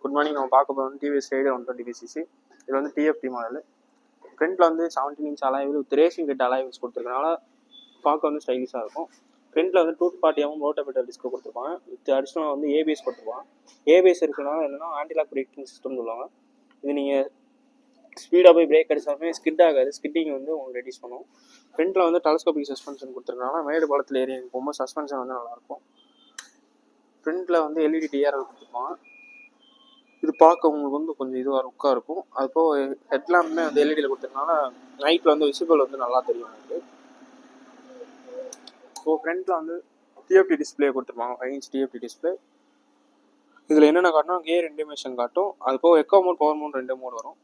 Good morning. நம்ம பார்க்க போகிறது வந்து டிவிஎஸ் ரைடர் 125cc. இது வந்து டிஎஃப்டி மாடல். ஃப்ரண்ட்டில் வந்து 17 inch alloy wheel with racing kit alloy wheels கொடுத்துருக்கனால பார்க்க வந்து ஸ்டைலிஷாக இருக்கும். ஃப்ரண்ட்டில் வந்து 240 ரோட்டோமீட்டர் டிஸ்க் கொடுத்துருப்பாங்க. வித் அடிஷ்னலாக வந்து ஏபிஎஸ் கொடுத்துருப்பாங்க. ஏபிஎஸ் இருக்கிறனால என்னென்னா ஆன்டிலாக் பிரேக்கிங் சிஸ்டம் சொல்லுவாங்க. இது நீங்கள் ஸ்பீடாக போய் பிரேக் அடிச்சாலுமே ஸ்கிட் ஆகாது. ஸ்கிட்டிங் வந்து உங்களுக்கு ரெடியூஸ் பண்ணும். ஃப்ரண்ட்டில் வந்து டெலஸ்கோபிக் சஸ்பென்ஷன் கொடுத்துருக்கனால மேடு பலத்தில் ஏறி போகும்போது சஸ்பென்ஷன் வந்து நல்லாயிருக்கும். ஃப்ரண்ட்டில் வந்து எல்இடி டிஆர்எல் கொடுத்துருப்பாங்க. இது பார்க்க உங்களுக்கு வந்து கொஞ்சம் இதுவாக லுக்காக இருக்கும். அதுபோக ஹெட்லாம்புமே வந்து எல்இடியில் கொடுத்துருக்கனால நைட்டில் வந்து விசிபிள் வந்து நல்லா தெரியும் உங்களுக்கு. ஸோ ஃப்ரண்ட்டில் வந்து டிஎஃப்டி டிஸ்பிளே கொடுத்துருப்பாங்க. 5 inch டிஎஃப்டி டிஸ்பிளே. இதில் என்னென்ன காட்டணும், கியர் இண்டிமேஷன் காட்டும். அதுபோக eco mode, power mode 2 mode வரும்.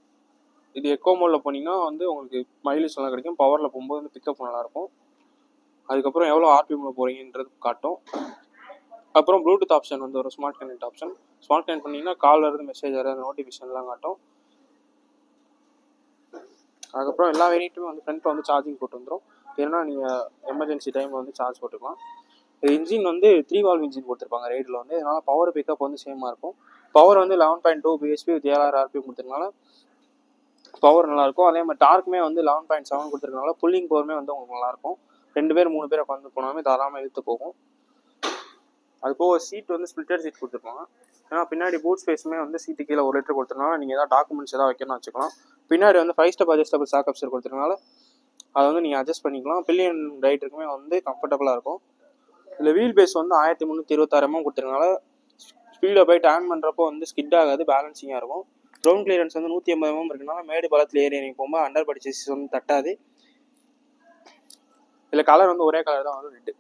இது எக்கோ மோடில் போனீங்கன்னா வந்து உங்களுக்கு மைலேஜ் நல்லா கிடைக்கும். பவரில் போகும்போது வந்து பிக்கப் நல்லாயிருக்கும். அதுக்கப்புறம் எவ்வளோ ஆர்பிஎம்மில் போகிறீங்கன்றது காட்டும். அப்புறம் ப்ளூடூத் ஆப்ஷன் வந்து ஒரு smart connect option. Smart connect பண்ணிங்கன்னா காலில் இருந்து மெசேஜ் வர அந்த நோட்டிஃபிகேஷன்லாம் காட்டும். அதுக்கப்புறம் எல்லா வேரியண்ட்டுமே வந்து ஃப்ரண்ட்டில் வந்து சார்ஜிங் போட்டு வந்துடும். ஏன்னா நீங்கள் எமர்ஜென்சி டைமில் வந்து சார்ஜ் போட்டுக்கலாம். இது இன்ஜின் வந்து 3 valve இன்ஜின் கொடுத்துருப்பாங்க ரைடில் வந்து. இதனால் பவர் பிக்கப் வந்து சேமாக இருக்கும். பவர் வந்து 11.2 bhp வித் 7000 rpm கொடுத்துருக்கனால பவர் நல்லாயிருக்கும். அதே மாதிரி டார்க்குமே வந்து 11.7 கொடுத்துருக்கனால புல்லிங் பவருமே வந்து உங்களுக்கு நல்லாயிருக்கும். 2 பேர் 3 பேர் உட்காந்து போனாலுமே தாராளமாக இழுத்து போகும். அதுபோக சீட் வந்து ஸ்பிளிட்டர் சீட் கொடுத்துருப்பாங்க. ஏன்னா பின்னாடி பூட் ஸ்பேஸுமே வந்து சீட்டு கீழே 1 லிட்டர் கொடுத்துருனால நீங்கள் எதாவது டாக்குமெண்ட்ஸ் எதாவது வைக்கணும்னு வச்சுக்கலாம். பின்னாடி வந்து 5 step அட்ஜஸ்டபிள் சாக் அப்சர் கொடுத்துருக்கனால அதை வந்து நீங்கள் அட்ஜஸ்ட் பண்ணிக்கலாம். பில்லியன் ரைடருக்குமே வந்து கம்ஃபர்டபுளாக இருக்கும். இதில் வீல் பேஸ் வந்து 1326 mm கொடுத்துருக்கனால ஸ்பீடை போய் டேர்ன் பண்ணுறப்போ வந்து ஸ்கிட் ஆகாது, பேலன்சிங்காக இருக்கும். கிரவுண்ட் கிளியரன்ஸ் வந்து 180 mm இருக்கனால மேடு பலத்தில் ஏறி நீங்கள் போகும்போது அண்டர் பாடி சேசிஸ் வந்து தட்டாது. இதில் கலர் வந்து ஒரே கலர் தான் வரும், ரெட்டு.